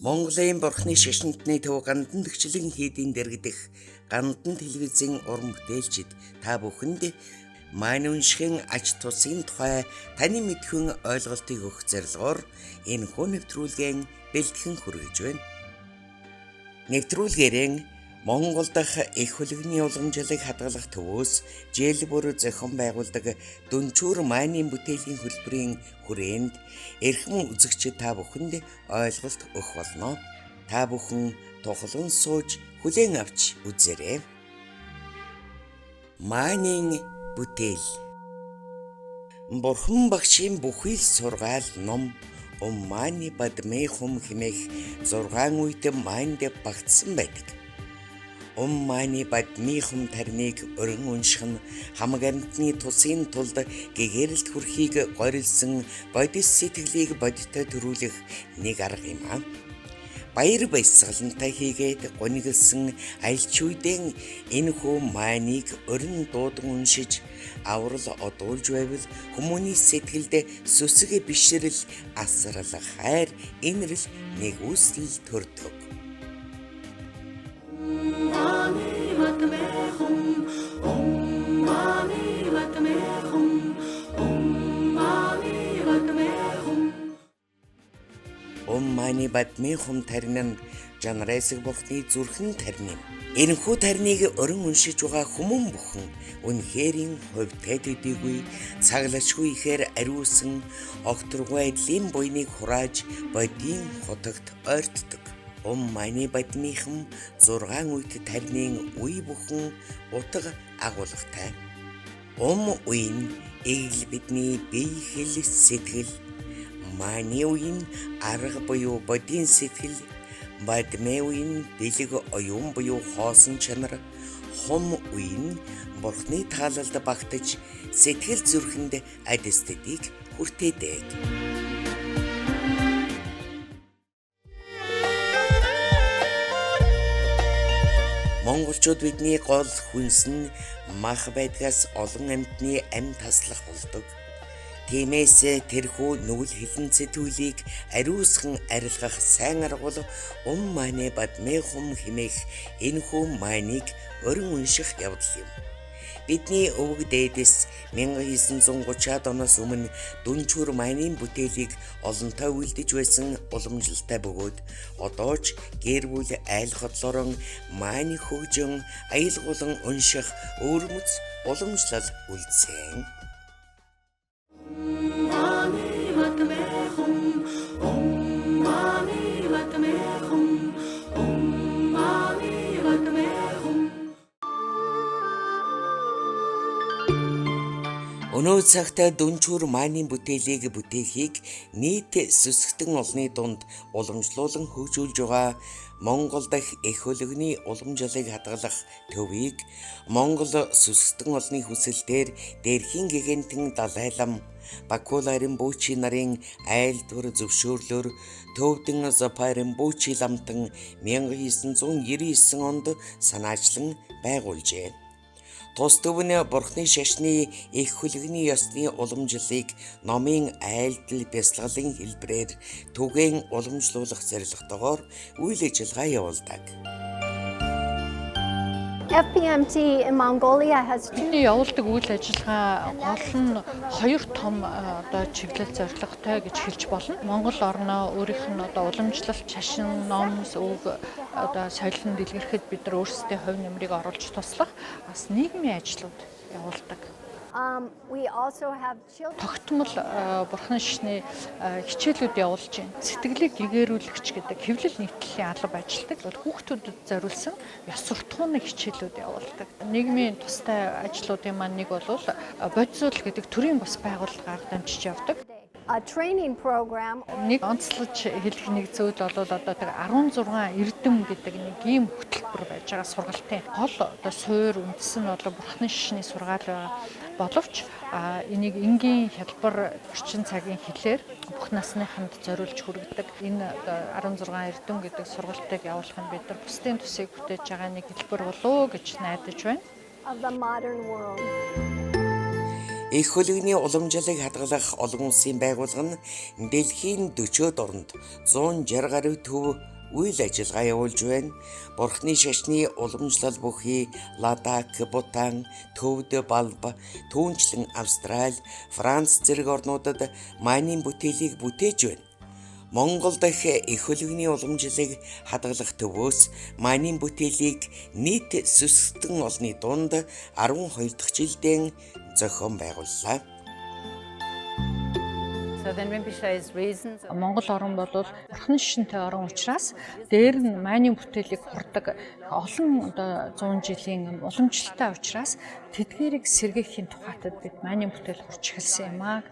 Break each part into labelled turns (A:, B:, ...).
A: Монголын бурхны шашинтны төв гандан төгчлэн хийдийн дэргдэх гандан телевизийн уран бүтээлчид та бүхэнд маань уншихын ач тусын тухай таны мэдхүйн ойлголтыг өгөх зорилгоор энэ хүн нэвтрүүлгийн бэлтгэн хүргэж байна. Нэвтрүүлгээрэн Монгол дахь их хөлөгний уламжлалыг хадгалах төвөөс жил бүр зохион байгуулдаг Дүнчүүр майнын бүтээлийн хөтөлбөрийн хүрээнд эрхэм үзэгчид та бүхэнд ойлголт өгөх болно. Та бүхэн тухлан сууж хүлээн авч үзээрэй. Майнын бүтээл. Бурхан багшийн бүхий л сургаал ном Майны Бадмын хум хэмээх 6 үед майнд багтсан байдаг. Майны Бадмын хум тарныг өрн унших нь хамаг амьтны тусын тулд гэгэрэлт хүрхийг горилсан бодис сэтгэлийг бодиттой төрүүлэх нэг арга юм аа. Баяр баясгалантай хийгээд гунигалсан альч үедэн энэ хүү майныг өрн дуудан уншиж аврал одуулж байвал хүмүүний сэтгэлд сүсэг бишрэл асрал хайр инрэл нэгүсэл төрдөг. Майны Бадмын хум тарин нь жанрайсаг бурхны зүрхэн тарин юм. Энэхүү тарныг өрн уншиж байгаа хүмүүн бүхэн үнэхэрийн хувьтай төдийгүй цаглашгүй ихээр ариусан огторгүй айдлын буйныг хурааж бодийн хотогт ойртдог. Майны Бадмын хум 6 үйт тарнын үе бүхэн утга агуулгатай. Үе нь эгэл бидний бие хэл сэтгэл, майны үе нь арга буюу бодийн сэтгэл, Бадмын үе нь бэлэг оюун буюу хоосон чанар, хум үе нь бурхны таалалд багтаж сэтгэл зүрхэнд адистдыг хүртээдэг. Монголчууд бидний гол хүнс нь мах байдгаас олон амьтны амь таслах болдог. Тиймээс тэрхүү нүгэл хилэн сэтгүүлийг ариусхан арилгах сайн арга бол Майны Бадмын хум хэмээх энэхүү майныг өрн унших явдал юм. Бидний өвөг дээдэс 1930-аад оноос өмнө Дүнчүүр майнын бүтээлийг олонтой үйлдэж байсан уламжлалтай бөгөөд одоо ч гэр бүл айл хотлорон майны хөгжин аялгуулан унших өвөрмөц уламжлал үлдсэн. Өнөө цагт Дүнчүүр майнын бүтээлийг бүтээхийг нийт сүсгтэн олны дунд уламжлуулан хөгжүүлж байгаа Монгол дахь их хөлөгний уламжлалыг хадгалах төвийг Монгол сүсгтэн олны хүсэлтээр Дээрхийн гэгэнтэн Далайлам Бакуларын бүүчи нарын айлдвар зөвшөөрлөөр Төвдөн Запарын бүүчи ламтан 1999 онд санаачлан байгуулжээ. Тус төв нь бурхны шашны их хөлөгний ёсны уламжлалыг номын айлдал бясалгалын хэлбэрээр түгээн уламжлуулах зорилготойгоор үйл ажиллагаа явуулдаг.
B: FPMT in Mongolia has
C: Бидний явуулдаг үйл ажиллагаа гол нь хоёр том чиглэл зорилготой гэж хэлж болно. Монгол орноо өөрийнх нь уламжлалт, шашин, ном, үг соёлын дэлгэрхэд бид нар өөрсдөө хувь нэмрийг оруулж туслах бас нийгмийн ажлууд явуулдаг.
B: we also have children.
C: Тогтмол бурхан шашны хичээлүүд явуулж байна. Сэтгэлийг гэгэрүүлэгч гэдэг хэвлэл нийтлэлийн алба ажилладаг. Хүүхдүүдэд зориулсан ёс суртахууны хичээлүүд явуулдаг. Нийгмийн тустай ажлуудын маань нэг бол бодисуул гэдэг төрийн бас байгууллагаар дамжиж явдаг.
B: A training program.
C: Нэг онцлож хэлэх нэг зүйл бол одоо тэр 16 эрдэм гэдэг нэг ийм хөтөлбөр байж байгаа сургалтын гол одоо суур үндэс нь бол бурхны шашны сургаал боловч энийг энгийн хялбар орчин цагийн хэлээр бүх насныханд зориулж хүргэдэг. Энэ 16 эрдэм гэдэг сургалтыг явуулах нь бид нар бусдын төсийг бүтээж байгаа нэг хэлбэр болов гэж найдаж байна.
B: Of the modern world.
A: Их хөлөгний уламжлалыг хадгалах олон улсын байгууллага нь дэлхийн 40-од орнд 160 гаруй төв үйл ажиллагаа явуулж байна. Бурхны шашны уламжлал бүхий Ладак, Бутан, Төвд, Балба, түүнчлэн Австрали, Франц зэрэг орнуудад майнын бүтээлийг бүтээж байна. Монгол дахь их хөлөгний уламжлалыг хадгалах төвөөс майнын бүтээлийг нийт сүсгтэн олны дунд 12 дахь жилдээ зохион байгууллаа.
C: Монгол орн бол бурхан шишинтэй орн учраас дээр нь майнын бүтээлийг хурдаг олон 100 жилийн уламжлалтай учраас тэдгээрийг сэргээхийн тухайтад бид майнын бүтээл хурж эхэлсэн юм аа.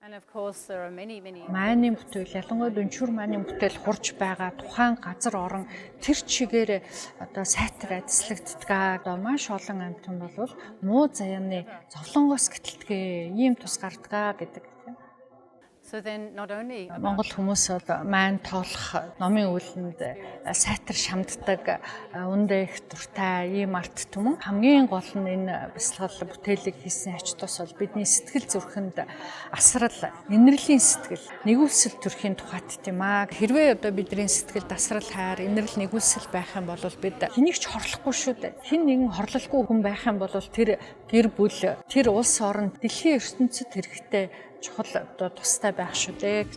C: Майнын бүтээл ялангуяа дүнчүр майнын бүтээл хурж байгаа тухайн газар орон тэр чигээр сайтар адислагддаг. Маш олон амьтан бол муу заяаны зовлонгоос гэтэлтгээ ийм тус гардаг гэдэг. Монгол хүмүүс бол майн тоолох номын үйлэнд сайтар шамддаг, үндэ их дуртай ийм арт түмэн. Хамгийн гол нь энэ бясалгал бүтээлийг хийсэн ач тус бол бидний сэтгэл зүрхэнд асрал, инэрлийн сэтгэл, нэгүсэл төрхийн тухайд тийм аа. Хэрвээ бидний сэтгэл асрал, хайр, инэрл, нэгүсэл байх юм бол бид хэнийг ч хорлохгүй шүү дээ. Хэн нэгэн хорлолгүй хүн байх юм бол тэр гэр бүл, тэр улс орн, дэлхийн ертөнцид хэрэгтэй чухал тустай байх шүү дээ.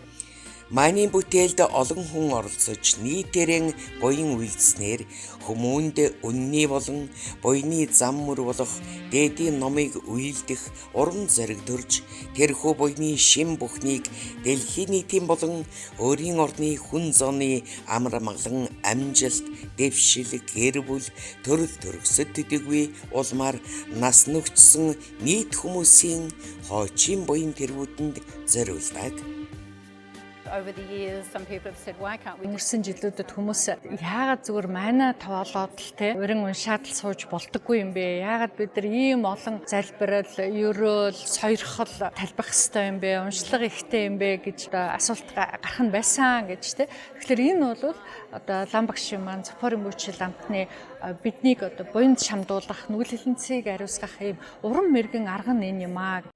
A: Майнын бүтээлд олон хүн оролцож нийтээрэн буян үйлдснээр хүмүүнд үнний болон буйны зам мөр болох дээдийн номыг үйлдэх урам зориг төрж тэрхүү буйны шим бүхнийг дэлхийн нийтийн болон өөрийн орны хүн зооны амар амгалан амжилт, дэвшил, гэр бүл, төрөл төрөсөд төдийгүй улмаар нас нүгчсэн нийт хүмүүсийн хойчин буян тэргүүтэнд зориулдаг.
C: Өнгөрсөн жилүүдэд хүмүүс яагаад зүгээр майна тоолоод л те урин уншаад л сууж болдоггүй юм бэ? Яагаад бид нар ийм олон залбирал, ерөөл, сойрхол талбах хэвээр юм бэ? Уншлага ихтэй юм бэ гэж асуулт гарах нь байсан гэж те. Тэгэхээр энэ бол лам багшийн маань Зопорын мөчл амтны биднийг буйнд шамдуулах, нүгэл хэлэнцгийг ариусгах ийм уран мэргэн арга нь энэ юм аа.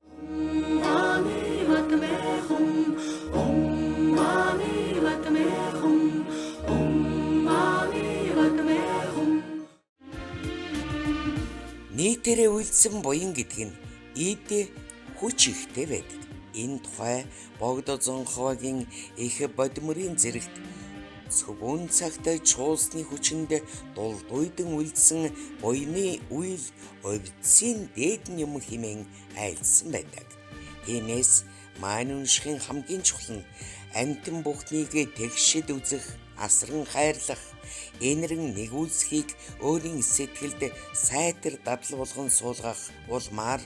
A: Нийтээрээ үйлдсэн буян гэдэг нь эд хүч ихтэй байдаг. Энэ тухай Богд Зонховагийн их бодмөрийн зэрэгт цөвөн цагт чуулсны хүчинд дулдуйдан үйлдсэн буйны үйл овцын дээд юм хэмээн айлдсан байдаг. Тиймээс майн уншихын хамгийн чухал нь амьтан бүхнийг тэгшид үзэх, асран хайрлах, энэрэн нэгүүлсхийг өөрийн сэтгэлд сайтар дадал болгон суулгах улмаар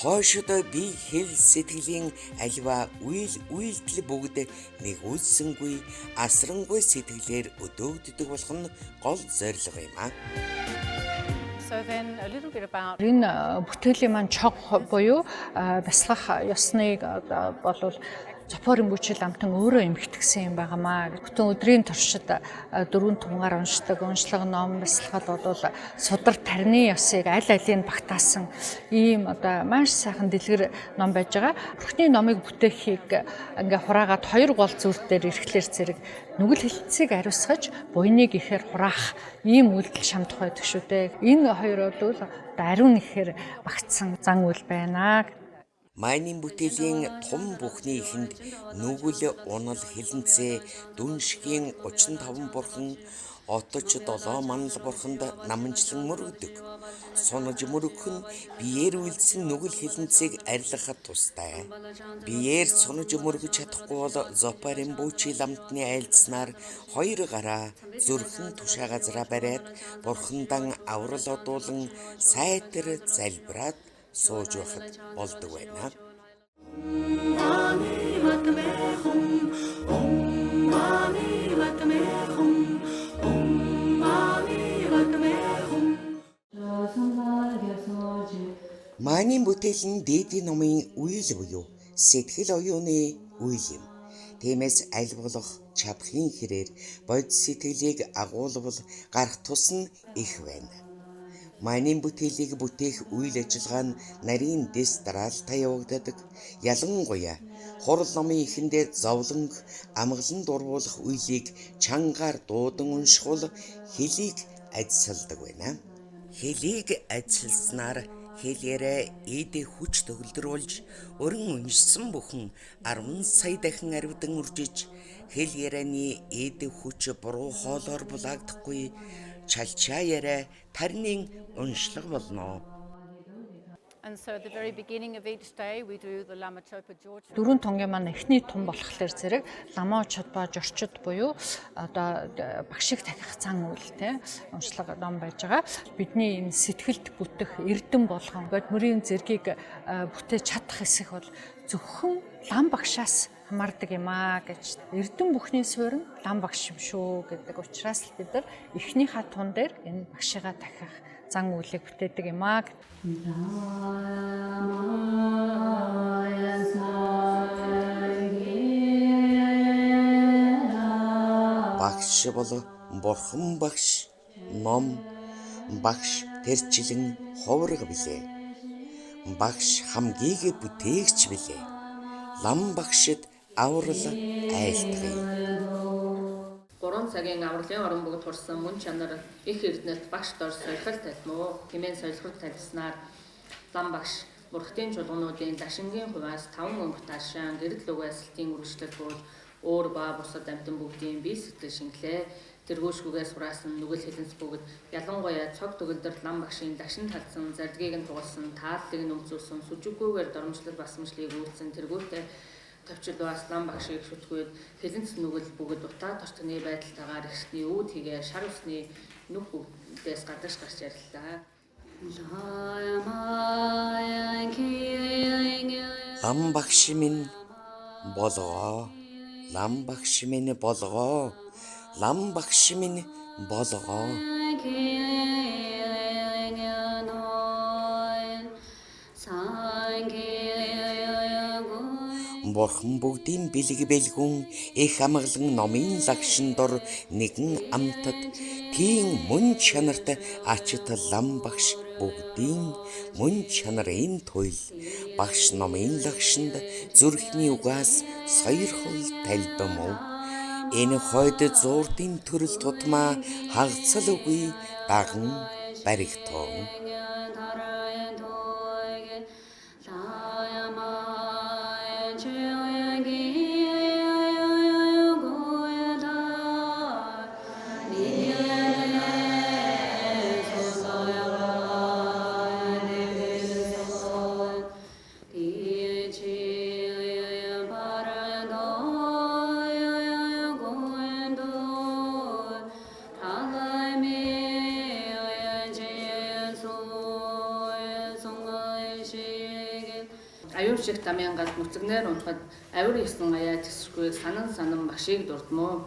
A: хойшод бие хэл сэтгэлийн аливаа үйлдэл бүгд нэгүүлсэнгүй асрангүй сэтгэлээр өдөөгддөг болох нь гол зорилго юм аа.
C: Энэ бүтээлийн маань чог буюу бясалгах ёсныг болвол Зопорын мөчл амтан өөрөө эмхэтгсэн юм байнамаа. Бүтэн өдрийн туршид 4 тунгаар уншдаг, уншлага ном бясалгал бол судар тарны ёсыг аль алийг багтаасан ийм маш сайхан дэлгэр ном байж байгаа. Бурхны номыг бүтээхийг ингээ хураагаад 2 гол зүйл дээр эрхлэр зэрэг нүгэл хэлцгийг ариусгаж буйныг ихээр хураах ийм үйлдэл шамдах байдаг шүү дээ. Энэ хоёр бол ариун ихээр багтсан зан үйл байна.
A: Майнын бүтээлийн том бүхний ихэнд нүгэл, унал, хэлэнцээ, дүншгийн 35 бурхан, оточ 7 манал бурханд наманчлан мөрөгдөг. Сунаж мөрөгөх нь биеэр үйлдсэн нүгэл хэлэнцээг арилгахад тустай. Биеэр сунаж мөрөгөж чадахгүй бол Зопорын бүчил амтны айлдснаар 2 гараа зүрхэн тушаа газараа бариад бурхандан аврал одуулан сайтар залбираад сууж байхад болдог байна. Майнын бүтээл нь дээдийн номын үйл буюу сэтгэл оюуны үйл юм. Тиймээс аль болох чадахын хэрээр бодис сэтгэлийг агуулвал гарах тус нь их байна. Майнын бүтээлийг бүтээх үйл ажиллагаа нь нарийн дэс дараалтаа явагддаг. Ялангуяа хурал номын эхэндээ зовлон амгалан дурвуулах үеийг чангаар дуудан уншихул хэлийг ажилладаг байна. Хэлийг ажилласнаар хэлээрээ эд хүч төгөлдрүүлж өрн уншсан бүхэн 10 сая дахин арвидан үржиж хэл ярианы эд хүч буруу хоолоор булаагдахгүй чалчаа яриа тарнын уншлага болно.
D: And so at the very beginning of each day we do the Lama Chopa George.
C: Дөрвөн тонгийн маань эхний тун болохоор зэрэг ламаа чодбоо жорчд буюу одоо багшиг дахих цан үйлтэй уншлага ном байж байгаа. Бидний энэ сэтгэлд бүтэх эрдэм болгон мөрийн зэргийг бүтээж чадах хэсэг бол зөвхөн лам багшаас хамаардаг юм аа гэж. Эрдэм бүхний суурь нь лам багш юм шүү гэдэг учраас л бид нар эхнийхээ тун дээр энэ багшигаа дахих зан үйлийг бүтээдэг юм аа.
A: Багш бол бурхан багш, ном багш тэрчлэн ховрог билээ. Багш хамгийн бүтээгч билээ. Лам багшид аврал айлтгая.
E: 3 цагийн авралын орон бүгд турсан мөн чанар их эрдэнэт багш дор сольхол талмуу хэмээн солиход талснаар лам багш бурхтын чуулгануудын дашингийн хуваас 5 өнгө таашаан гэрэл угаасалтын үргэлжлэл бол өөр ба бусад амьтан бүгдийн бие сэтгэл шингэлээ тэргүүшгүйгээс хураасан нүгэл хэлэнц бүгд ялангуяа цог төгөлдөр лам багшийн дашин талсан зардгийг нь тугалсан тааллыг нь өмцүүлсэн сүжиггүйгээр доромжлол басамжлыг үйлдсэн тэргүүтээ төвчл бас лам багшийг шүтгүйд хэлэнц нүгэл бүгд утаа тортны байдалтайгаар ихсний үүд хийгээ шар усны нүх бүгдээс гадагш гарч яриллаа.
A: Лам багш минь болгоо. Лам багш минь болгоо. Лам багш минь болгоо. Бурхан бүгдийн бэлэг бэлгүн их амгалан номын лагшин дор нэгэн амтад тийм мөн чанарт ачит лам багш бүгдийн мөн чанарын туйл багш номын лагшинд зүрхний угаас сойрхол талбам уу. Энэ хойд зуурдын төрөл тутмаа хагцал үгүй даган баригтон.
E: Аюуршиг тамян гал нүцгнээр унтахад авир ёсон аяа тэсэргүй санан багшийг дурдмуу.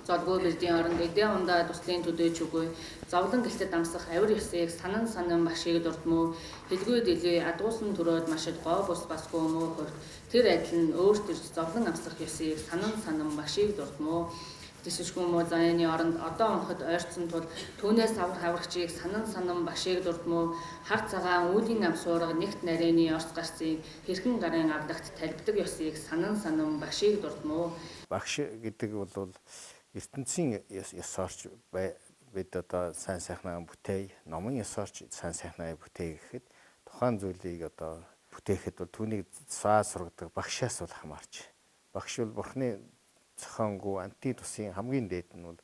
E: Золгүй бэлдийн оронд эдээ ундаа туслын төдөөч үгүй зовлон гэлтэд амсах авир ёсыг санан багшийг дурдмуу. Хэлгүй дэлий адуусан төрөөд машид гоо бус басгүй муу хөрт тэр адил нь өөрт ирж зовлон амсах ёсыг санан багшийг дурдмуу. Тэсвшгүй муу заяаны оронд одоо унахад ойрцсон тул түүнээс аврах аврагчийг санан багшийг дурдмуу. Хар цагаан үүлийн ам суурга нэгт нарийн орц гарцыг хэрхэн гарын авлагт талбдаг ёсыг санан багшийг дурдмуу.
F: Багш гэдэг бол ертөнцийн ёсорч бид одоо сайн сайхнаа бүтээй, номын ёсорч сайн сайхнаа бүтээй гэхэд тухайн зүйлийг одоо бүтээхэд бол түүнийг саа сургадаг багшаас бол хамаарч. Багш бол бурхны зохионгүй анти тусын хамгийн дээд нь бол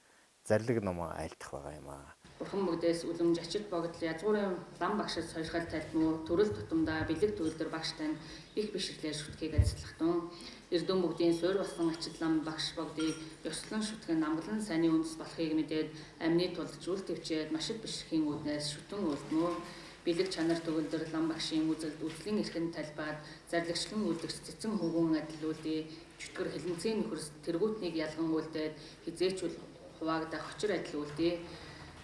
F: зарлиг номоо айлдах байгаа юм аа.
E: Бурхан бүгдээс үлэмж ачид богдол язгуурын лам багшид сойрхол талбмуу төрөл тутамдаа бэлэг төгөлдөр багштай их бишрлээр шүтгийг ажиллах тун. Эрдэм бүгдийн суурь болсон ачид лам багш богдыг ёслон шүтгэн амгалан сайны үндэс болохыг мэдээд амны тулд зүйл төвчээд машид бишрэхийн үүднээс шүтэн үлдмүү. Бэлэг чанар төгөлдөр лам багшийн үзлийн эрхэнд талбаад зарлагчлан үлдэгч цэцэн хөвгөн адилуулдээ чөтгөр хэлэнцгийн нөхөрс тэргүүтнийг ялган үлдээд хизээчүүл хуваагдах хочор адил үлдээ.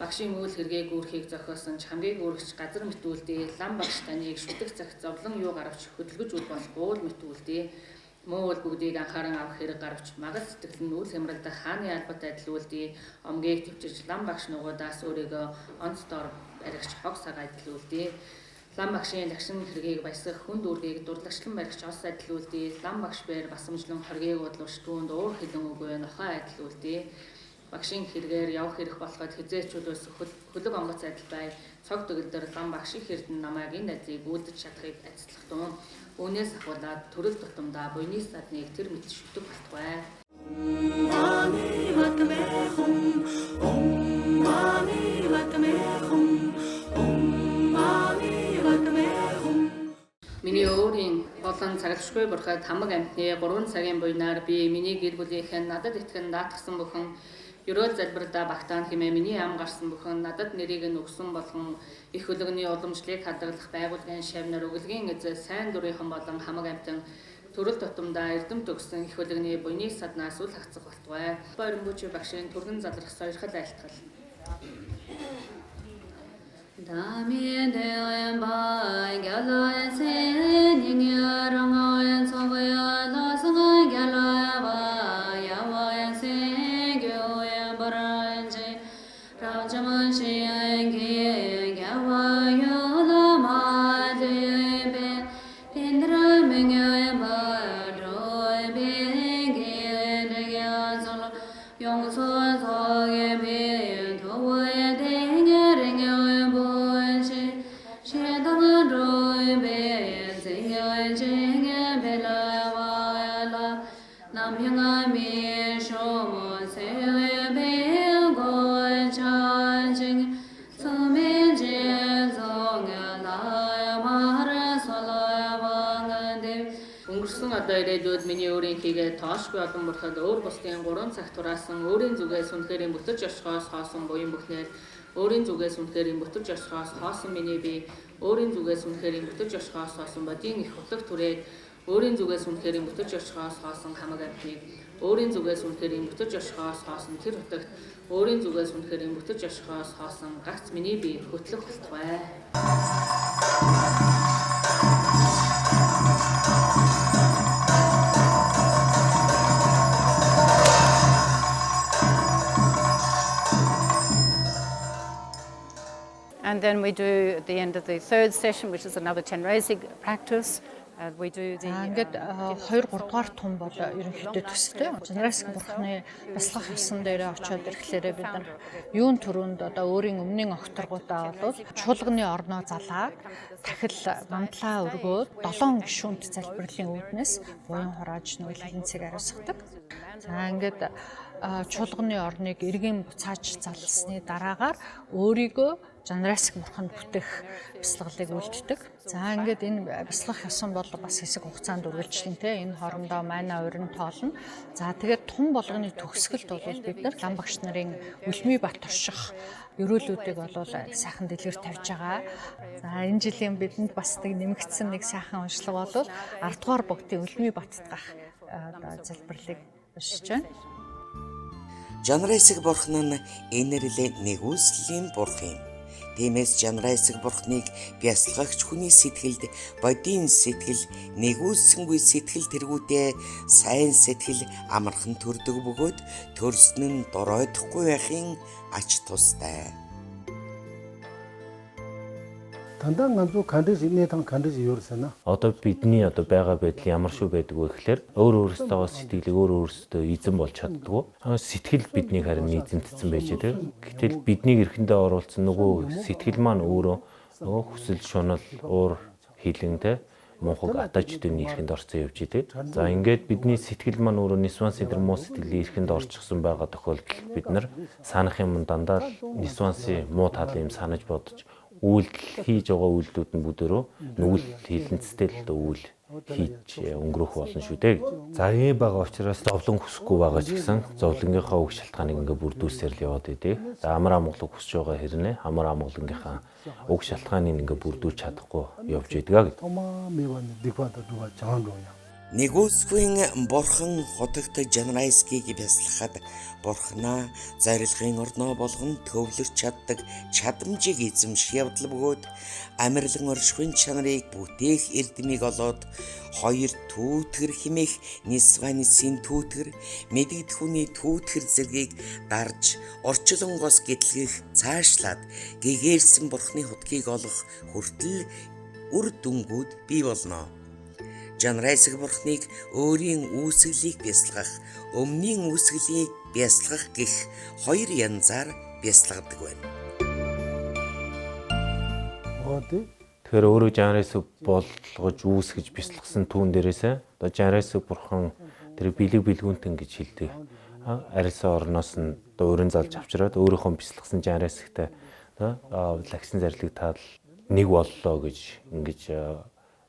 E: Багшийн үйл хэргийг үүрхийг зохиосон ч хамгийн үүрэгч газар мэтүүлдээ лам багш таныг шүтэх цагт зовлон юу гаравч хөдөлгөж үл болох уул мэтүүлдээ. Муу үл бүгдийг анхааран авах хэрэг гаравч магас сэтгэл нь үл хямралдах хааны албат адил үлдээ. Омгийг төвчж лам багш нугуудаас өөрийгөө онц дор баригч хог саг адил үлдээ. Лам багшийн лагшин хэргийг баясгах хүн дүүргийг дурлагчлан баригч ос адил үлдээ. Лам багш бээр басамжлан хоргийг удлууш түүнд уур хилэн үгүй нохоо адил үлдээ. Багшийн хэрэгээр явах хэрэг болоход хизээчүүдээс хөлөг онгоц адил бай. Цог төгөлдөр лам багшийн хэрдэн намайг энэ ажлыг үлдэж чадахыг ацлах тун. Үүнээс ахуулаад төрөл тутамдаа буйны садныг тэр мэт шүтдэг болтугай. Миний өөрийн болон цагтшгүй бурхад хамаг амьтны 3 цагийн буйнаар би миний гэр бүлийнхэн надад итгэн даатгсан бүхэн ерөөл залбирдаа багтаан хэмээн миний ам гарсан бүхэн надад нэрийг нь өгсөн болгон их хөлөгний уламжлалыг хадгалах байгууллагын шавнар өглөгийн эзэл сайн дурынхан болон хамаг амьтан төрөл тутамдаа эрдэм төгсөн их хөлөгний буйны саднаас үл хагцах болтугай. Баярмбүчи багшийн түргэн залрах сойрхол айлтгал. Дамин дээн бай гэлэн сэн ниньярангаэн цогоя ласгай гэлая бай яваэн сэн гёя баранжи равжаман шиэн ге явая ламадэ бе пендра мэнгэ бадой бэнгэ дэя зол 용서 속에 비 도와야 되냐랭여 보시 셰당으로 배 생겨 쟁여 벨라와라 남형아 미쇼모 세외 배고 찬징 소매제 정야 나야 마라 솔라야 방데 өнгөрсөн одоо ирээдүйд миний өөрийн хийгээ тоошгүй олон бурхад өөр бусдын 3 цагт тураасан өөрийн зүгээс үнэхэрийн бүтэж оршихоос хоосон буян бүхнээр өөрийн зүгээс үнэхэрийн бүтэж оршихоос хоосон миний бие өөрийн зүгээс үнэхэрийн бүтэж оршихоос хоосон бодийн их хутлаг түрээд өөрийн зүгээс үнэхэрийн бүтэж оршихоос хоосон хамаг амьтныг өөрийн зүгээс үнэхэрийн бүтэж оршихоос хоосон тэр утагт өөрийн зүгээс үнэхэрийн бүтэж оршихоос хоосон гац миний бие хөтлөх болтугай.
D: And then we do at the end of the third session, which is another Chenrezig practice. We do the
C: ингээд 2 3 дугаар тун бол ерөнхийдөө төстэй. Жанраск бурхны бясалгах ёсон дээр очиод ирэхлээр бид нар юун төрөнд одоо өөрийн өмнгийн огторгуудаа бол чуулганы орноо залаад дахил мандлаа өргөөд 7 гишүүнт залбирлын үүднээс буян хурааж нүгэлэн цэг ариусгадаг. За ингээд чуулганы орныг эргэн буцааж залсны дараагаар өөрийгөө Жанраск бурханд бүтээх бясалгалыг үлддэг. За ингээд энэ бясалгах ёсон бол бас хэсэг хугацаанд үргэлжлэнтэй. Энэ хоорондоо майна урин тоолно. За тэгээд тун болгоны төгсгөлд бол бид нар лам багш нарын Үлмий бат турших ерөөлүүдийг бол сайхан дэлгэр тавьж байгаа. За энэ жилийн бидэнд бас нэмэгдсэн нэг сайхан уншлага бол 10 дугаар богдын Үлмий батд гах залбирлыг уншиж байна.
A: Жанраск бурхан нь инэрлээ нэгүслийн бурхан юм. Тиймээс Жанраск бурхныг бясалгагч хүний сэтгэлд бодийн сэтгэл, нэгүссэнгүй сэтгэл тэргүүтэй сайн сэтгэл амархан төрдөг бөгөөд төрсөн нь доройдохгүй байхын ач тустай.
G: Тандан ганцуу кандидат инэтан кандидат юурсана.
H: Одоо бидний одоо байгаа байдал ямар шүү байдаг вэ гэхээр өөрөөсөө сэтгэлийг өөрөөсөө эзэн болж чаддгүй. Сэтгэл биднийг харин эзэмтсэн байж байгаа. Гэтэл биднийг эрхэндээ оруулсан нөгөө сэтгэл маань өөрөө хүсэл шунал уур хилэнтэй мунхаг атажтын эрхэнд орцсон явж идэг. За ингээд бидний сэтгэл маань өөрөө нисван сэдэр муу сэтгэлийн эрхэнд орчихсон байгаа тохиолдолд бид нар санах юм дандаа нисвансын муу тал юм санаж бодож үйлдэл хийж байгаа үйлдэлүүд нь бүдөрөө нүгэл хилэнцтэй л үйл хийж өнгөрөх болно шүү дээ. За ийм байгаа учраас зовлон хүсэхгүй байгаа ч гэсэн зовлонгийнхаа үг шалтгааныг ингээ бүрдүүлсээр л яваад идэв. За амар амгалан хүсэж байгаа хэрнээ амар амгалангийнхаа үг шалтгааныг ингээ бүрдүүлж чадахгүй явж идэг гэдэг.
A: Нэгүсгүй бурхан хутагт Жанрайскийг бясалгахад бурханаа зорилгын орноо болгон төвлөрч чаддаг чадамжийг эзэмших явдал бөгөөд амарлан оршихуйн чанарыг бүтээх эрдмийг олоод хоёр түүтгэр химэх Нисванисын түүтгэр мэдэгдэх хүний түүтгэр зэргийг дарж орчлонгоос гэтлгэх цаашлаад гэгээрсэн бурхны хутгийг олох хүртэл үр дүнгууд бий болно. Жанрайсаг бурхныг өөрийн үүсгэлийг бясалгах, өмнгийн үүсгэлийг бясалгах гэх хоёр янзаар бясалгадаг байна.
H: Тэгэхээр өөрөө Жанрайсаг болгож үүсгэж бясалгасан түүн дээрээсээ одоо Жанрайсаг бурхан тэр бэлэг бэлгүүнтэн гэж хэлдэг. Арилсан орноос нь одоо өрийн залж авчираад өөрийнхөө бясалгасан Жанрайсагтай лагсан зарлиг таал нэг боллоо гэж ингэж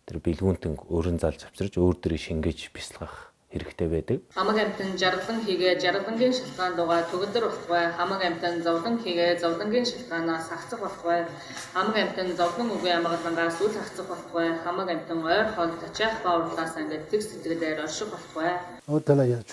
H: тэр бэлгүүнтэн өрн залж авчирч өөр дөрөө шингээж бясалгах хэрэгтэй байдаг.
E: Хамаг амтан жаргалан хийгээ жаргалангийн шалтгаан дугаа төгөлдөр болохгүй. Хамаг амтан зовлон хийгээ зовлонгийн шалтгаанаас хагцах болохгүй. Хамаг амтан зовлон үгүй амгалангаас үл хагцах болохгүй. Хамаг амтан ойр хоол тачаах бааварлаас ингээд тэг сэтгэлээр орших болохгүй.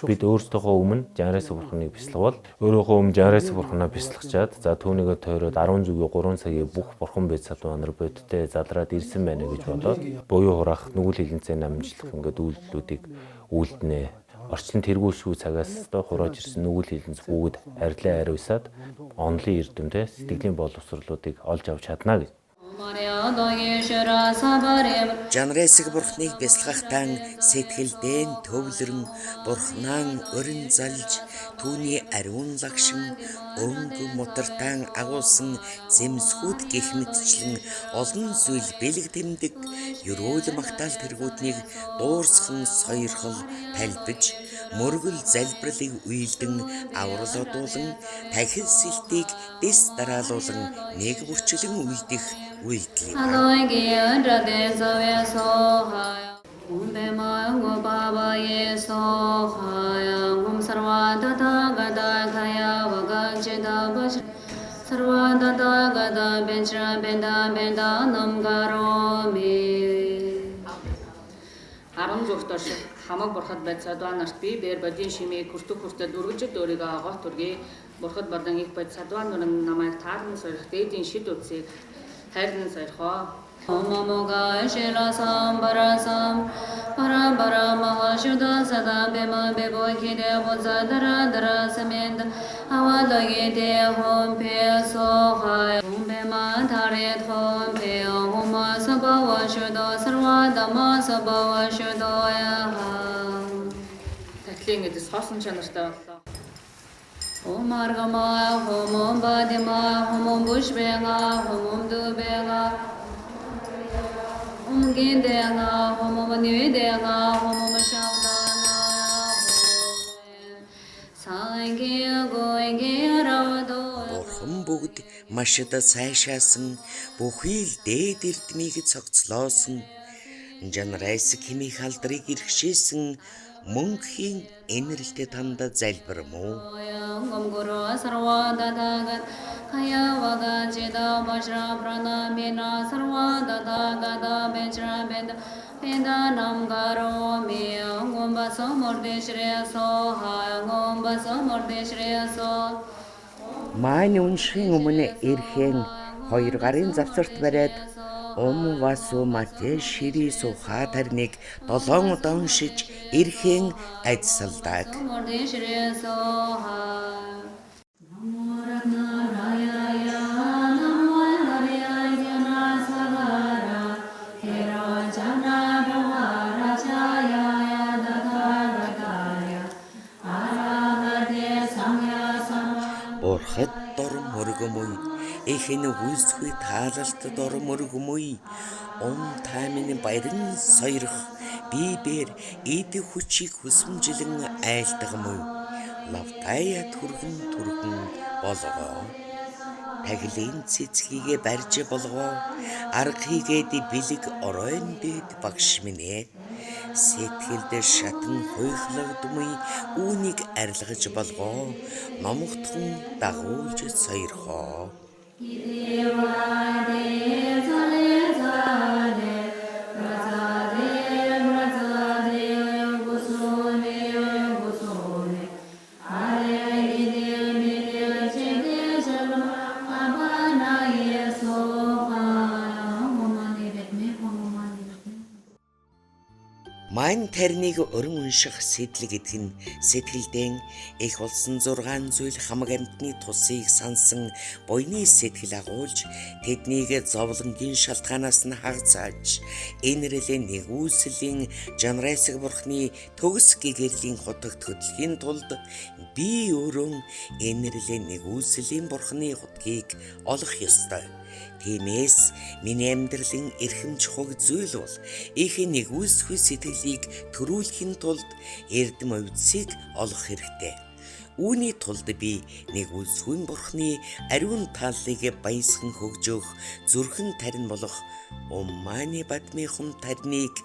H: Бид өөрсдөө өмнө Жанрайсаг бурхныг бясалгавал өөрөөхөө өмнө Жанрайсаг бурхнаа бясалгачаад за түүнийгээ тойроод 10 зүгийн 3 цагийн бүх бурхан бед салбан нар бодтой задраад ирсэн байна гэж болоод буюу хураах нүгэл хилэнцээ намжлах ингээд үйлдэлүүдийг үйлдэнэ. Орчлон тэргүүл шүү цагаас одоо хурааж ирсэн нүгэл хилэнц бүгд арилаа ариусаад онлын эрдэмтэй сэтгэлийн боловсролуудыг олж авч чадна гэж.
A: Жанрайсаг бурхныг бясалгахтаа сэтгэлдээ төвлөрөн бурхнаа өрн залж түүний ариун лагшин өнгө мутартаа агуулсан зэмсгүүд гэх мэтчлэн олон зүйл бэлэг тэмдэг ерөөл магтаал тэргүүднийг дуурсхан сойрхол талбиж мөргөл залбирлыг уйлдэн аврал одуулан тахил сэлтийг дэс дараалуулан нэг бүрчлэн үлдэх үйлдэл.
E: Арам зүгтөш хамаг бурхад байд садваа нарт би бэр бодийн шимээ хүртэх хүртэл үргэлжид өөрийгөө агуулт үргээ бурхад болон их байд садваа нурын намайг таарна сорих дээдийн шид үтсийг хайрны сорихоо. Омомога ширасам барасам парабара махашуда сада бема бебо хиде бозадара дара самед авалаге де хомпе сохай бема тарет хомпе ома сабава шудо сарва дама сабава шудо яха. Татлин гэдэг соосон чанартай боллоо. Омаргама хомом бадема хомом бушбега хомом дубега Гиндега хомом ниведега хомом шавдана сайге гойге равдо.
A: Бурхан бүгд машида сайшаасан бүхий л дээд эрдмийг цогцлоосон Жанрайсаг химих алдрыг иргшээсэн мөнхийн энэрлтэй танда залбирмуу. Мааны уншихын өмнө эрхэн 2 гарын завцарт бариад Васу матэ шири суха тарныг 7 удаа уншиж эрхэн ажилладаг. Бурхад дор мөргөмөй Эхэн үлсгүй таалалт дор мөргөмөй таймын баярын сойрох бибээр эд хүчийг хүсэмжилэн айлтгамөй лавтая түргэн болгоо таглын цэцгийгэ барьж болгоо арга хийгээд бэлэг оройн дэд багш минь сэтгэлд шатан хуйхлагдмый үүнийг арилгаж болгоо номогтхон дагуулж сойрхоо. Мань тарныг өрн унших сэтэл гэдэг нь сэтгэлдээ их болсон 6 зүйл хамаг амьтны тусыг сансан буйны сэтгэл агуулж тэднийг зовлонгийн шалтгаанаас нь хагацааж энэрлэн нэгүслийн жанрайсаг бурхны төгс гэгэрлийн хотогт хөдлөхийн тулд би өөрөө энэрлэн нэгүслийн бурхны хотгийг олох ёстой. Тиймээс миний амьдралын эрхэм чухал зүйл бол их нэгүсгүй сэтгэлийг төрүүлэхийн тулд эрдэм увдсыг олох хэрэгтэй. Үүний тулд би нэгүсгүй бурхны ариун тааллыг баясхан хөгжөөх зүрхэн тарин болох Уммани Батмихум тарныг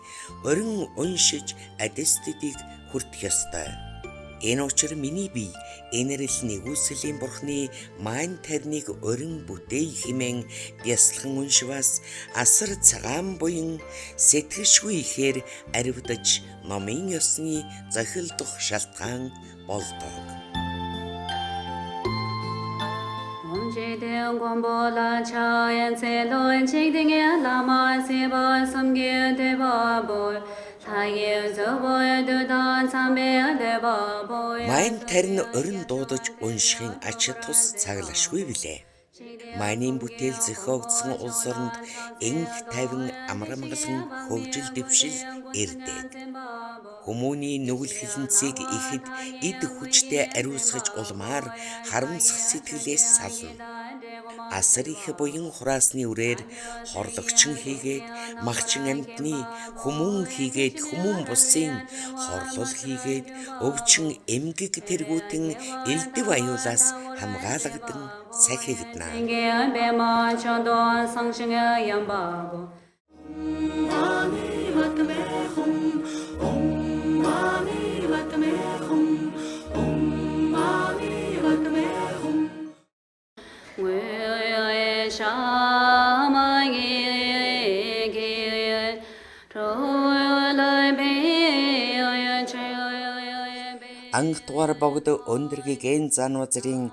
A: өрн уншиж адэстдийг хүртэх ёстой. Энэ учраас миний бие энэрл нэгүслийн бурхны мань тарныг өрн бүтээй хэмээн бясалхан уншвас асар цагаан буян сэтгэшгүй ихээр аривдаж номын ёсны зохилдох шалтгаан болдог. Майн тарин өрн дуудаж уншихын ач тус цаглашгүй билээ. Майнын бүтээл зохиогдсон улс оронд энх тайван амрамгалан хөгжил дэвшил ирдэг. Хүмүүний нүгэл хилэнцгийг ихэд эд хүчтэй ариусгаж улмаар харамсах сэтгэлээс сална. Асар их буян хураасны үрээр хорлогчин хийгээд махчин амьтны хүмүүн хийгээд хүмүүн бусын хорлол хийгээд өвчин эмгэг тэргүүтэн элдэв аюулаас хамгаалагдсан сахигдана. Анх дугаар богд өндөргийн занвазрын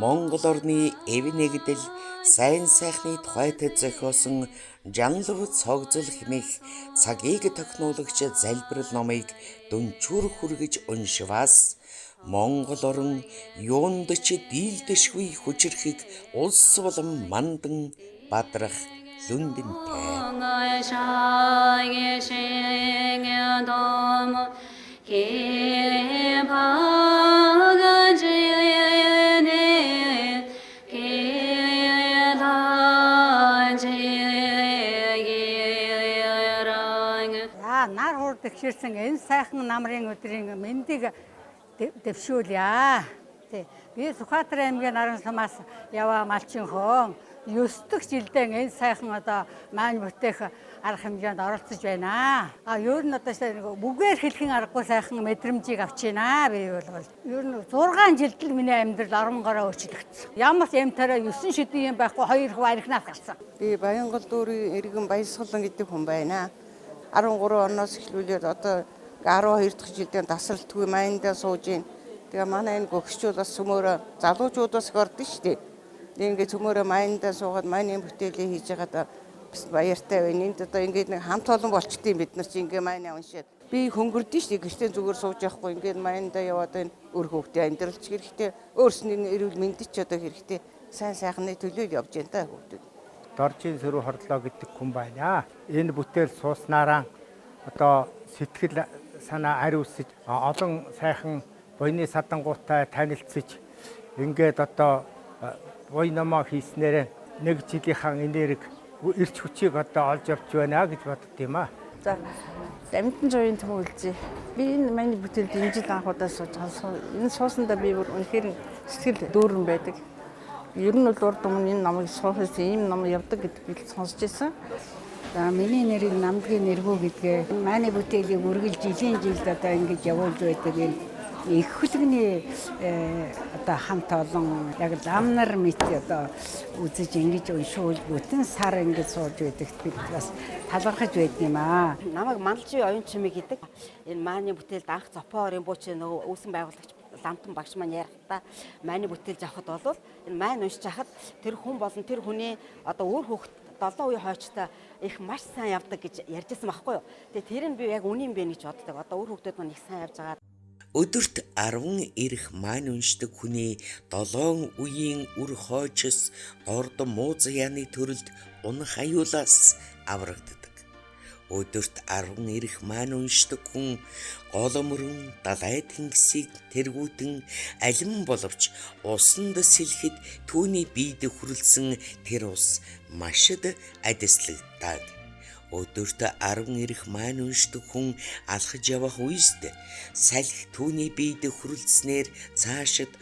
A: Монгол орны эв нэгдэл сайн сайхны тухайд зохиосон Жанлав цогцол хэмээх цагийг технологич залбирал номыг дүнчүүр хүргэж уншвас Монгол орн юундч дийлдэшгүй хүчрэхийг улс болон мандан бадрах лүндэнтэй.
I: Нар хурд ихширсэн энэ сайхан намрын өдрийн мэндийг дэвшүүлье. Би Сүхбаатар аймгийн Наран сумаас яваа малчин-хон 9 дахь жилдээ энэ сайхан маань бүтээх арга хэмжээнд оролцож байна. Ер нь бүгээр хэлхэн аргагүй сайхан мэдрэмжийг авч байна. Би бол ер нь 6 жилд л миний амьдрал оронгороо өөрчлөгдсөн. Ямар ч эмтараа 9 шидийн юм байхгүй 2 хүү архинаас гарсан.
J: Би Баянгол дүүрийн иргэн Баясгалан гэдэг хүн байна. 13 оноос эхлүүлээд одоо 12 дахь жилдээ тасралтгүй майндаа сууж ийн. Тэгээ манай энэ гөгсчүүд бас цөмөөрөө залуучууд бас гордсон шүү дээ. Ингээд цөмөөрөө майндаа суугаад майны бүтээлээ хийж байгаа бас баяртай байна. Энд одоо ингээд нэг хамт олон болчтой бид нар чи ингээд майнаа уншаад. Би хөнгөрдөн шүү дээ. Гэртээ зүгээр сууж явахгүй ингээд майндаа яваад энэ өр хөвгтэй амьдралч хэрэгтэй. Өөрснийн эрүүл мэндэд ч одоо хэрэгтэй. Сайн сайхны төлөө явж байна та хөвгүүд.
K: Доржийн сөрөг хордлоо гэдэг хүн байна. Энэ бүтээл сууснараа одоо сэтгэл санаа ариусж олон сайхан буйны садангуутай танилцж ингээд одоо буй номоо хийснээр нэг жилийнхаа энерги эрч хүчийг одоо олж авч байна гэж бодд юм аа.
L: За амтан жойн төмөн үлзээ. Би энэ миний бүтээл дэмжил анхудаа сууж байгаа. Энэ суусандаа би бүр үнэхээр сэтгэл дүүрэн байдаг. Ер нь бол урд өмнө энэ номыг суухаас ийм ном явдаг гэдгийг сонсч байсан.
M: За миний нэрийг Намдгийн нэргүү гэдгээ манай бүтээлийг үргэлж жилийн жилд одоо ингэж явуулж байдаг юм. Их хөлгний одоо хамт олон яг лам нар мэт одоо үзэж ингэж уншуул бүтэн сар ингэж сууж байдагт бид бас талархаж байдаг юм аа.
N: Намайг Мандалжийн оюун чимээ гэдэг. Энэ мааны бүтээлд анх Зопоорын бууч нөгөө үүсэн байгуулагч Ламтан багш маань ярихдаа мааны бүтээл авахд бол энэ маань уншиж хахад тэр хүн болон тэр хүний одоо үр хөвгт 7 үе хойчтой их маш сайн явдаг гэж ярьжсэн байхгүй юу. Тэгээ тэр нь би яг үнэн бэ гэж боддог. Одоо өөр хүүхдүүд маань их сайн явж байгаа.
A: Өдөрт 10 ирэх маань уншдаг хүний 7 үеийн үр хойчос ордо мууз яаны төрөлд унах аюулаас аврагддаг. Өдөрт 10 ирэх маань уншдаг хүн голомрон далай тэнгисийг тэргүүтэн алим боловч усанд сэлхэд түүний биед хүрэлсэн тэр ус машид адислагддаг. Өдөрт 10 ирэх маань уншдаг хүн алхаж явах үест салхи түүний биед хүрэлснээр цаашид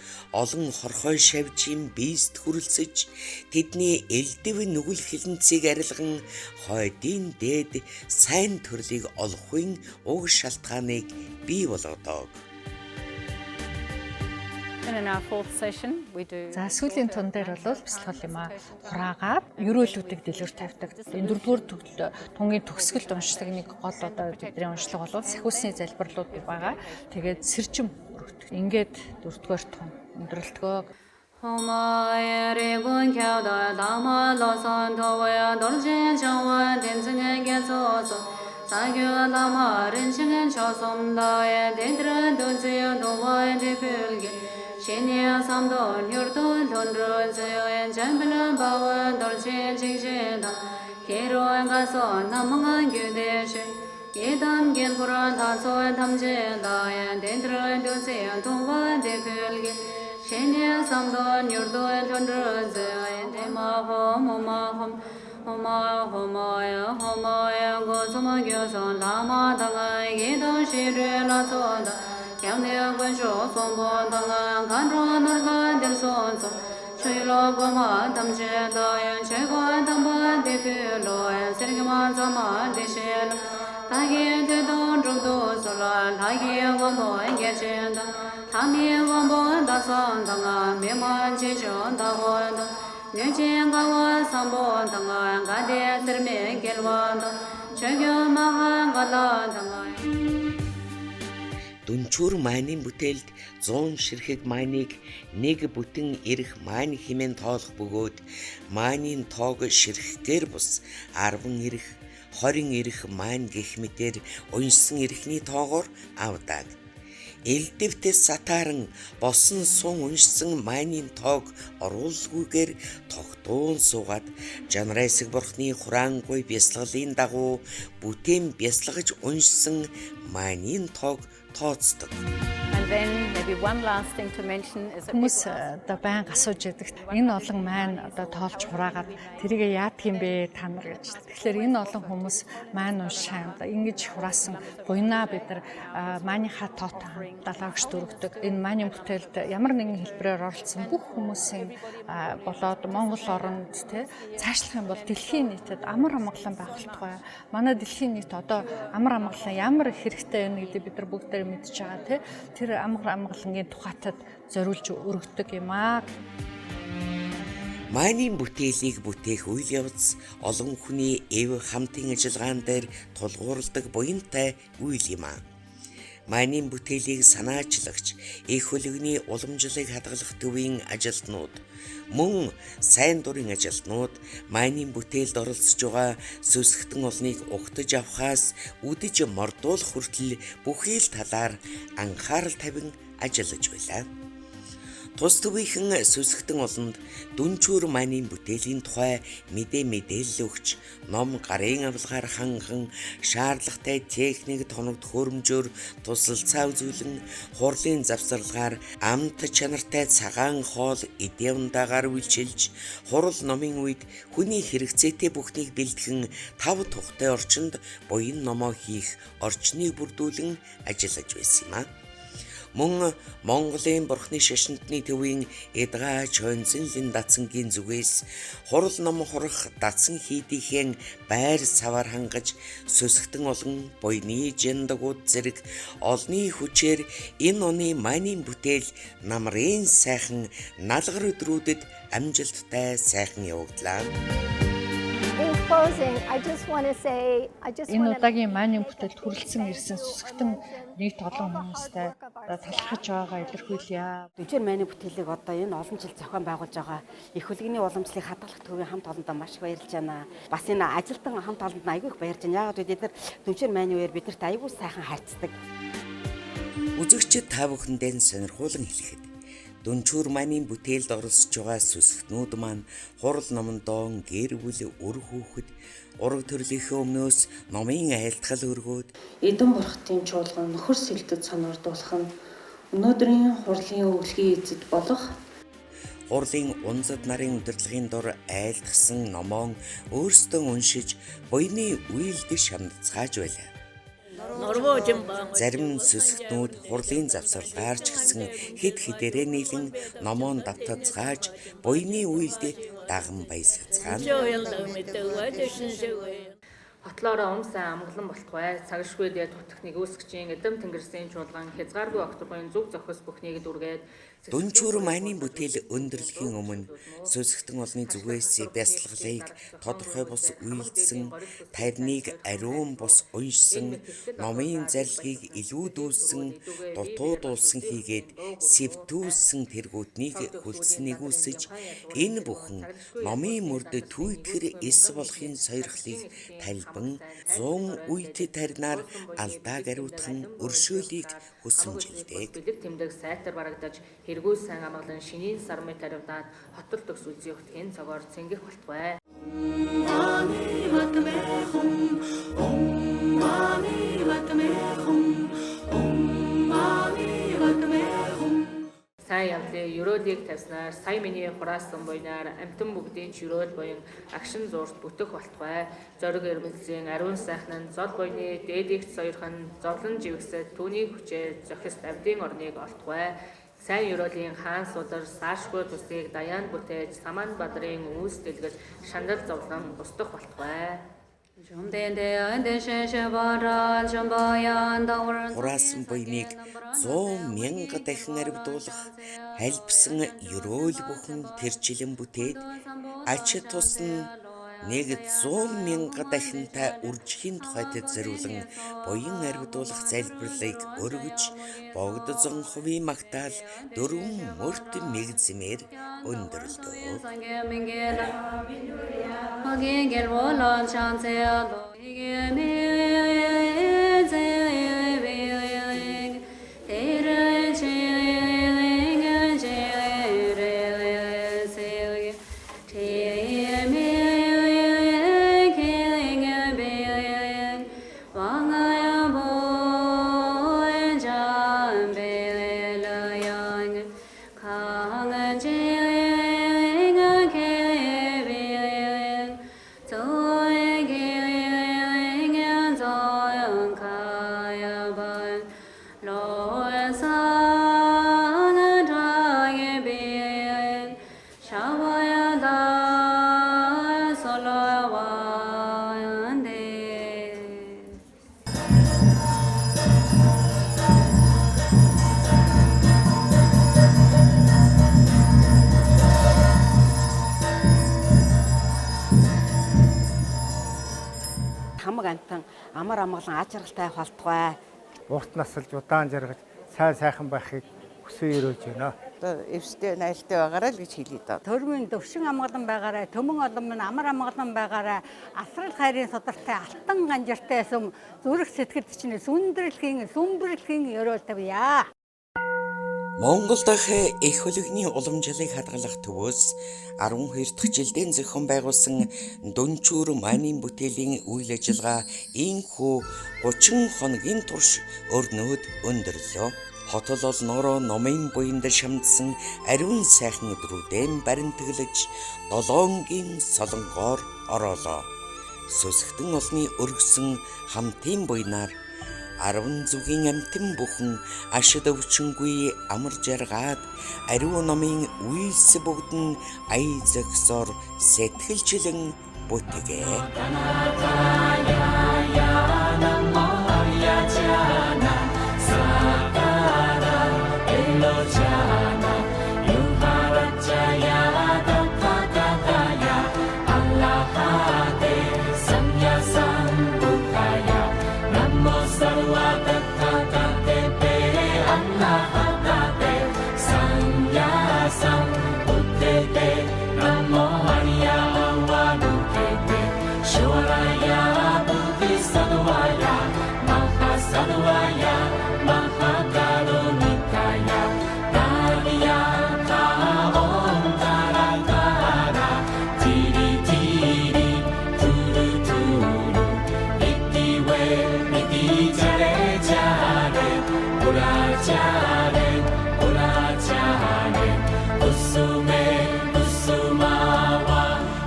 A: олон хорхой шавжийн биест хүрэлцэж тэдний элдэв нүгэл хилэнцгийг арилган хойдын дээд сайн төрлийг олохын уг шалтгааныг бий болгодог.
C: За сүүлийн тун дээр бол бясалгал юм а хураагаад ерөөлүүдийг дэлгэр тавьдаг. Энэ 4-р тунгийн төгсгөлд уншдаг нэг гол одоо бидний уншлага бол сахиусны залбирлууд байгаа. Тэгээд сэржим өргөдөг. Ингээд 4-р тун өндөрлөлтгөө
O: Hamaerikun kyauda dama loson toya dorjen changwa denzingen getsoso Sagyo dama rinchingen chosom laye dendra dunziyo dowa depilge Shenya samdo nyurdo londro ziyo en jambila bawa dorjen chiksheda Kero gaso namangan gyudeshe Yedam genpura taso tamje laye dendra dunziyo dowa depilge Shenya samdo nyurdo londro ziyo en tema hom Homaya gosoma gyoson lama danga yedo shire la soda Kyamne gwansho sombo danga kanro norga del sonso Shilo goma tamche dayan chego tamba depilo Sergima zama deshela Tagi te don drumdo sola Lagi wambo engechenda Tami wambo da son danga Mema checho da hondo Nyejengawa sambo danga Gade serme gelwando Chegyo maha gala danga
A: Дүнчүр майнын бүтээлд 100 ширхэг майныг нэг бүтэн ирэх майн хэмээн тоолох бөгөөд майнын тоог ширхэгээр бус 10 ирэх 20 ирэх майн гэх мэтээр уншсан ирхний тоогоор авдаг. Элдэвтээс сатааран босон сун уншсан майнын тоог оруулгүйгээр тогтуун суугаад жанрайсаг бурхны хураангүй бясалгалын дагуу бүтээн бясалгаж уншсан майнын тоог тооцдог.
C: Хүмүүс одоо байнга асууж байдаг. Энэ олон маань одоо тоолж хураагаад тэрийг яадаг юм бэ та нар гэж. Тэгэхээр энэ олон хүмүүс маань уншаа одоо ингэж хураасан буйнаа бид нар маанийхаа тоотоо далаагч дөрөгдөг. Энэ мааны бүтээлд ямар нэгэн хэлбэрээр оролцсон бүх хүмүүсийн болоод Монгол оронд цаашлах юм бол дэлхийн нийтэд амар амгалан байгуултгай. Манай дэлхийн нийт одоо амар амгалан ямар хэрэгтэй байна гэдэг бид нар бүгдээр мэдж байгаа тэр амар амгалангийн тухайтад зориулж өргөдөг юм аа.
A: Майнын бүтээлийг бүтээх үйл явц олон хүний эв хамтын ажиллагаан дээр тулгуурладаг буянтай үйл юм аа. Майнын бүтээлийг санаачлагч их хөлөгний уламжлалыг хадгалах төвийн ажилтнууд мөн сайн дурын ажилтнууд майнын бүтээлд оролцож байгаа сүсгтэн олныг угтаж авахаас үдэж мордуулах хүртэл бүхий л талаар анхаарал тавин ажиллаж байлаа. Тус төвийнхэн сүсгтэн олонд дүнчүр майнын бүтээлийн тухай мэдээлэл өгч ном гарын авилгаар ханган шаардлагатай техник тоногд хөрөмжөөр тусалцаа үзүүлэн хурлын завсарлагаар амт чанартай цагаан хоол эдээвндаагаар үйлчилж хурал номын үед хүний хэрэгцээтэй бүхнийг бэлтгэн 5 тухтай орчинд буян номоо хийх орчныг бүрдүүлэн ажиллаж байсан юм аа. Мөн Монголын бурхны шашинтны төвийн эдгаач хонцлын датсангийн зүгээс хурал ном хурах датсан хийдийнхэн байр савар хангаж сүсгтэн олон буйны жиндагууд зэрэг олны хүчээр энэ оны майнын бүтээл намрын сайхан налгар өдрүүдэд амжилттай сайхан явагдлаа.
B: In closing, I just want to say
C: Энэ удаагийн майнын бүтээлд хүрэлцэн ирсэн сүсгтэн нийт олон хүмүүстэй талархаж байгаагаа илэрхийлье.
N: Дүнчээр майны бүтээлийг одоо энэ олон жил зохион байгуулж байгаа их хөлгийн уламжлалыг хадгалах төвийн хамт олондоо маш их баярлж байна. Бас энэ ажилтан хамт олонд айгүй их баярлж байна. Яг бид нар дүнчээр майны үеэр бидэрт айгүй сайхан харьцдаг.
A: Үзэгчид та бүхэндээ сонирхуулан хэлэхэд Дүнчүүр майны бүтээлд оролцож байгаа сүсгтнүүд маань хурал номондоо гэр бүл үр хүүхэд ураг төрлийнхөө өмнөөс номын айлтгал өргөөд
E: Эдэн бурхтын чуулган нөхөр сэлдэд сонирдуулах нь өнөөдрийн хурлын өвлгийн эзэд болох
A: хурлын унзад нарын удирдлагын дор айлтгсан номоо өөрсдөө уншиж буйны үйлд шамдцгааж байлаа. Зарим сүсгтнүүд хурлын завсарлаар ч гэсэн хэд хэдэрээ нийлэн номоон давтацгааж буйны үйлд даган баясацгаана.
E: Хотлоороо умсан амгалан болтугай цагшгүй дээр тутахныг үүсгчийн эдэм тэнгэрсийн чуулган хязгааргүй огторгын зүг зохис бүхнийг дүргээд
A: Дүнчүүр майны бүтээл өндөрлөхийн өмнө сүсгтэн олны зүгээс бясалгалыг тодорхой бус үйлдсэн, тарныг ариун бус уншсан, номын зарилгыг илүүдүүлсэн, дутуудуулсан хийгээд сэвтүүлсэн тэргүүтнийг хөлснийг үсэж энэ бүхэн номын мөрд түүтгэр эс болохын сойрхлыг талбан 100 үйт тарнаар алдааг ариутхан өршөөлийг хүсэмжилдэг.
E: Тэмдэг сайтар барагдаж хэрэггүй сайн амгалан шинийн сармын таривдаад хотол төгс үзий хөтгийн цагаар цэнгэх болтугай. Сайн явдлын ерөөдийг тавьснаар сая миний хураасан буйнаар амтан бүгдийн чирөөл буян агшин зуурт бүтэх болтугай. Зориг эрмэлзийн ариун сайхан нь зол буйны дээдигт сойрхон зовлон живгсэд түүний хүчээ зохист авдын орныг олтугай. Сайн ерөөлийн хаан судар саашгүй тусыг даяан бүтээж саман бадрын үүс дэлгэж шандал зовлон устдах болтугай.
A: Хураасан буйныг 100,000 дахин аривдуулах хальбсан ерөөл бүхэн тэрчлэн бүтээд ач тусна 100,000 дахинтай үржихийн тухайд зориулан буян аривдуулах залбирлыг өргөж богд 100% магтаал 4 мөрт мэгзмээр өндөрлөө.
N: Хамаг амтан амар амгалан аж аргалтай болтугай.
K: Урт насалж удаан жаргаж сайн сайхан байхыг хүсээ өрөөж байна.
J: Одоо эвстэй найлтай байгаарай л гэж хэлээ даа.
I: Төрмийн төвшин амгалан байгаарай, төмөн олон минь амар амгалан байгаарай. Асрал хайрын судартай алтан ганжартай сүм зүрх сэтгэлд чинь сүмбэрлэхийн өрөөл тавья.
A: Монгол дахь их хөлөгний уламжлалыг хадгалах төвөөс 12 дахь жилдээ зохион байгуулсан Дүнчүүр майны бүтээлийн үйл ажиллагаа ийхүү 30 хоногийн турш өрнөд өндөрлөө. Хотол олноороо номын буйнд шамдсан ариун сайхан өдрүүдэн баримтаглаж 7-гийн солонгоор ороолоо. Сүсгтэн олны өргөсөн хамтын буйнаар 10 зүгийн амтэн бүхэн ашид өвчнгүй амар жаргаад ариун номын үйлс бүгдэн ая зогсоор сэтгэлчлэн бүтгээ.
P: Purajanen, Purajanen, Kusume, Kusumawa,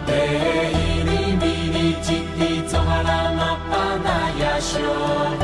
P: Leini, Mini, Chiti, Zohara, Mapana, Yasho.